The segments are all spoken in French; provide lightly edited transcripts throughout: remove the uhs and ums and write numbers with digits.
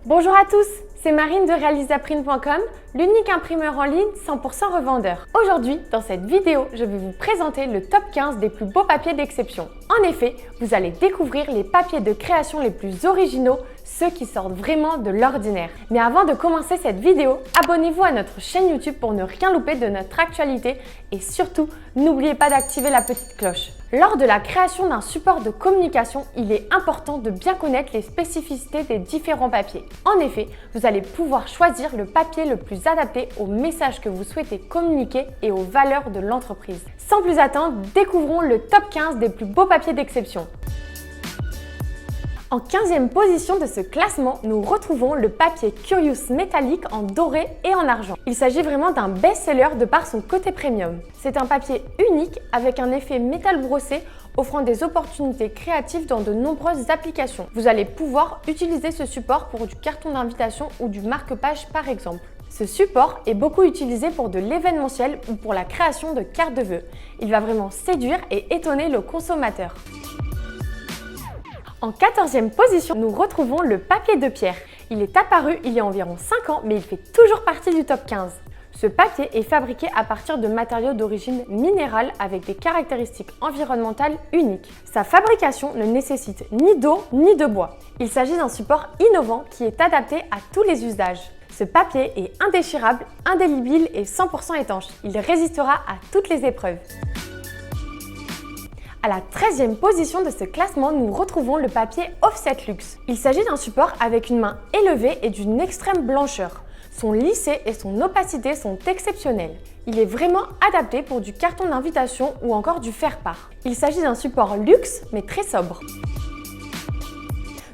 Bonjour à tous, c'est Marine de Realisaprint.com, l'unique imprimeur en ligne 100% revendeur. Aujourd'hui, dans cette vidéo, je vais vous présenter le top 15 des plus beaux papiers d'exception. En effet, vous allez découvrir les papiers de création les plus originaux, ceux qui sortent vraiment de l'ordinaire. Mais avant de commencer cette vidéo, abonnez-vous à notre chaîne YouTube pour ne rien louper de notre actualité et surtout, n'oubliez pas d'activer la petite cloche. Lors de la création d'un support de communication, il est important de bien connaître les spécificités des différents papiers. En effet, vous allez pouvoir choisir le papier le plus adapté au message que vous souhaitez communiquer et aux valeurs de l'entreprise. Sans plus attendre, découvrons le top 15 des plus beaux papiers d'exception. En 15e position de ce classement, nous retrouvons le papier Curious métallique en doré et en argent. Il s'agit vraiment d'un best-seller de par son côté premium. C'est un papier unique avec un effet métal brossé offrant des opportunités créatives dans de nombreuses applications. Vous allez pouvoir utiliser ce support pour du carton d'invitation ou du marque-page par exemple. Ce support est beaucoup utilisé pour de l'événementiel ou pour la création de cartes de vœux. Il va vraiment séduire et étonner le consommateur. En 14e position, nous retrouvons le papier de pierre. Il est apparu il y a environ 5 ans, mais il fait toujours partie du top 15. Ce papier est fabriqué à partir de matériaux d'origine minérale avec des caractéristiques environnementales uniques. Sa fabrication ne nécessite ni d'eau ni de bois. Il s'agit d'un support innovant qui est adapté à tous les usages. Ce papier est indéchirable, indélébile et 100% étanche. Il résistera à toutes les épreuves. À la 13e position de ce classement, nous retrouvons le papier Offset Luxe. Il s'agit d'un support avec une main élevée et d'une extrême blancheur. Son lissé et son opacité sont exceptionnels. Il est vraiment adapté pour du carton d'invitation ou encore du faire-part. Il s'agit d'un support luxe mais très sobre.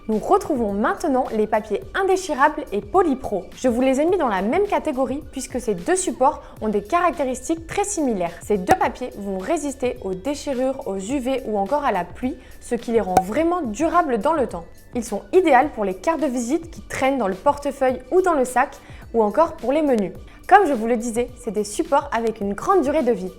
Nous retrouvons maintenant les papiers indéchirables et Polypro. Je vous les ai mis dans la même catégorie puisque ces deux supports ont des caractéristiques très similaires. Ces deux papiers vont résister aux déchirures, aux UV ou encore à la pluie, ce qui les rend vraiment durables dans le temps. Ils sont idéaux pour les cartes de visite qui traînent dans le portefeuille ou dans le sac ou encore pour les menus. Comme je vous le disais, c'est des supports avec une grande durée de vie.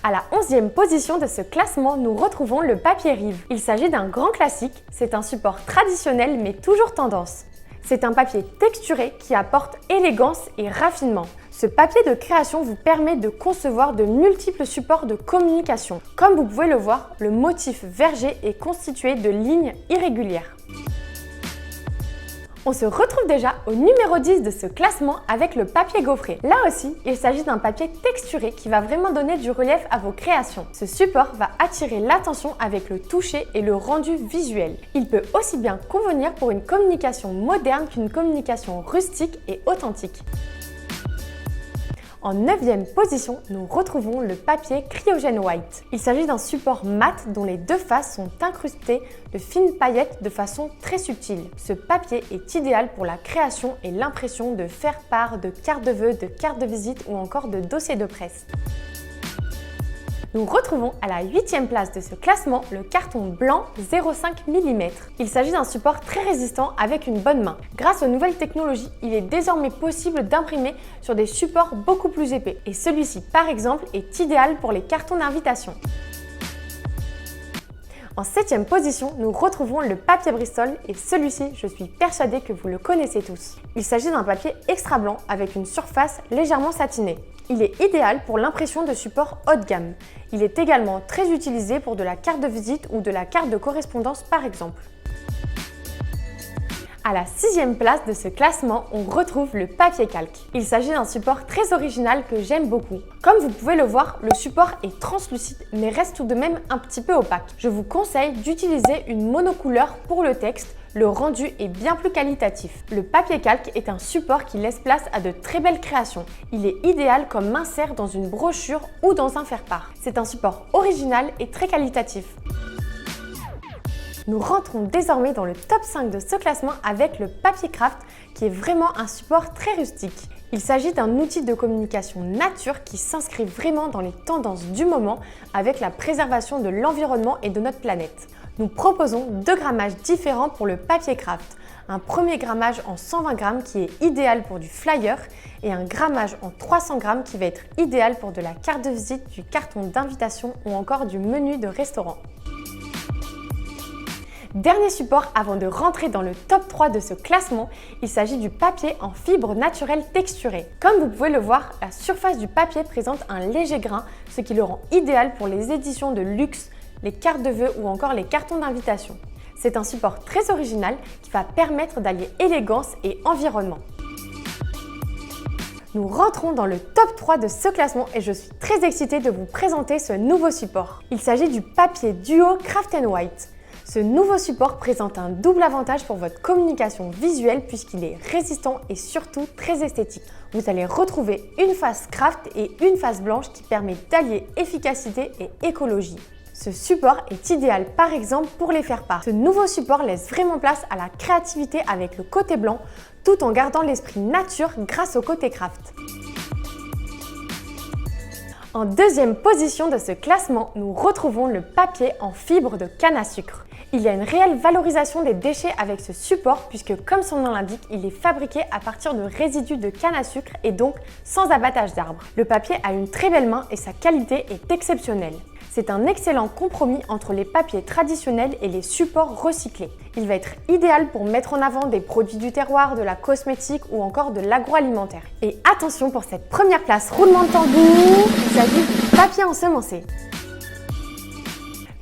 À la 11e position de ce classement, nous retrouvons le papier Rive. Il s'agit d'un grand classique, c'est un support traditionnel mais toujours tendance. C'est un papier texturé qui apporte élégance et raffinement. Ce papier de création vous permet de concevoir de multiples supports de communication. Comme vous pouvez le voir, le motif verger est constitué de lignes irrégulières. On se retrouve déjà au numéro 10 de ce classement avec le papier gaufré. Là aussi, il s'agit d'un papier texturé qui va vraiment donner du relief à vos créations. Ce support va attirer l'attention avec le toucher et le rendu visuel. Il peut aussi bien convenir pour une communication moderne qu'une communication rustique et authentique. En 9e position, nous retrouvons le papier Cryogen White. Il s'agit d'un support mat dont les deux faces sont incrustées de fines paillettes de façon très subtile. Ce papier est idéal pour la création et l'impression de faire-part, de cartes de vœux, de cartes de visite ou encore de dossiers de presse. Nous retrouvons à la 8e place de ce classement le carton blanc 0,5 mm. Il s'agit d'un support très résistant avec une bonne main. Grâce aux nouvelles technologies, il est désormais possible d'imprimer sur des supports beaucoup plus épais. Et celui-ci, par exemple, est idéal pour les cartons d'invitation. En 7e position, nous retrouvons le papier Bristol et celui-ci, je suis persuadée que vous le connaissez tous. Il s'agit d'un papier extra blanc avec une surface légèrement satinée. Il est idéal pour l'impression de supports haut de gamme. Il est également très utilisé pour de la carte de visite ou de la carte de correspondance par exemple. À la 6e place de ce classement, on retrouve le papier calque. Il s'agit d'un support très original que j'aime beaucoup. Comme vous pouvez le voir, le support est translucide mais reste tout de même un petit peu opaque. Je vous conseille d'utiliser une monocouleur pour le texte. Le rendu est bien plus qualitatif. Le papier calque est un support qui laisse place à de très belles créations. Il est idéal comme insert dans une brochure ou dans un faire-part. C'est un support original et très qualitatif. Nous rentrons désormais dans le top 5 de ce classement avec le papier craft qui est vraiment un support très rustique. Il s'agit d'un outil de communication nature qui s'inscrit vraiment dans les tendances du moment avec la préservation de l'environnement et de notre planète. Nous proposons deux grammages différents pour le papier craft. Un premier grammage en 120 grammes qui est idéal pour du flyer et un grammage en 300 grammes qui va être idéal pour de la carte de visite, du carton d'invitation ou encore du menu de restaurant. Dernier support avant de rentrer dans le top 3 de ce classement, il s'agit du papier en fibre naturelle texturée. Comme vous pouvez le voir, la surface du papier présente un léger grain, ce qui le rend idéal pour les éditions de luxe, les cartes de vœux ou encore les cartons d'invitation. C'est un support très original qui va permettre d'allier élégance et environnement. Nous rentrons dans le top 3 de ce classement et je suis très excitée de vous présenter ce nouveau support. Il s'agit du papier duo Craft & White. Ce nouveau support présente un double avantage pour votre communication visuelle puisqu'il est résistant et surtout très esthétique. Vous allez retrouver une face craft et une face blanche qui permet d'allier efficacité et écologie. Ce support est idéal par exemple pour les faire-part. Ce nouveau support laisse vraiment place à la créativité avec le côté blanc tout en gardant l'esprit nature grâce au côté craft. En deuxième position de ce classement, nous retrouvons le papier en fibre de canne à sucre. Il y a une réelle valorisation des déchets avec ce support puisque, comme son nom l'indique, il est fabriqué à partir de résidus de canne à sucre et donc sans abattage d'arbres. Le papier a une très belle main et sa qualité est exceptionnelle. C'est un excellent compromis entre les papiers traditionnels et les supports recyclés. Il va être idéal pour mettre en avant des produits du terroir, de la cosmétique ou encore de l'agroalimentaire. Et attention pour cette première place, roulement de tambour, il s'agit du papier ensemencé.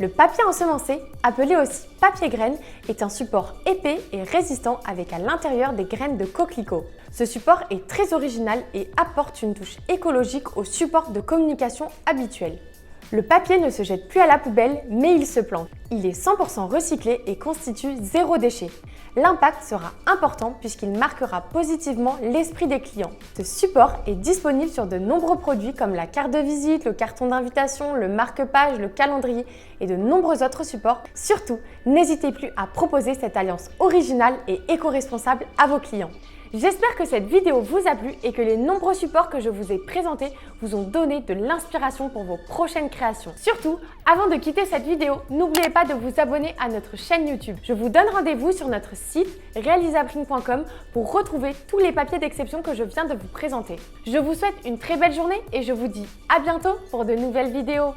Le papier ensemencé, appelé aussi papier graine, est un support épais et résistant avec à l'intérieur des graines de coquelicot. Ce support est très original et apporte une touche écologique au support de communication habituel. Le papier ne se jette plus à la poubelle, mais il se plante. Il est 100% recyclé et constitue zéro déchet. L'impact sera important puisqu'il marquera positivement l'esprit des clients. Ce support est disponible sur de nombreux produits comme la carte de visite, le carton d'invitation, le marque-page, le calendrier et de nombreux autres supports. Surtout, n'hésitez plus à proposer cette alliance originale et éco-responsable à vos clients. J'espère que cette vidéo vous a plu et que les nombreux supports que je vous ai présentés vous ont donné de l'inspiration pour vos prochaines créations. Surtout, avant de quitter cette vidéo, n'oubliez pas de vous abonner à notre chaîne YouTube. Je vous donne rendez-vous sur notre site realisaprine.com pour retrouver tous les papiers d'exception que je viens de vous présenter. Je vous souhaite une très belle journée et je vous dis à bientôt pour de nouvelles vidéos.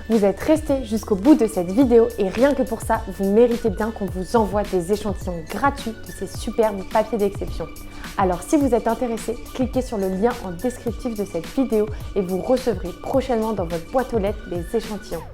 Vous êtes resté jusqu'au bout de cette vidéo et rien que pour ça, vous méritez bien qu'on vous envoie des échantillons gratuits de ces superbes papiers d'exception. Alors si vous êtes intéressé, cliquez sur le lien en descriptif de cette vidéo et vous recevrez prochainement dans votre boîte aux lettres les échantillons.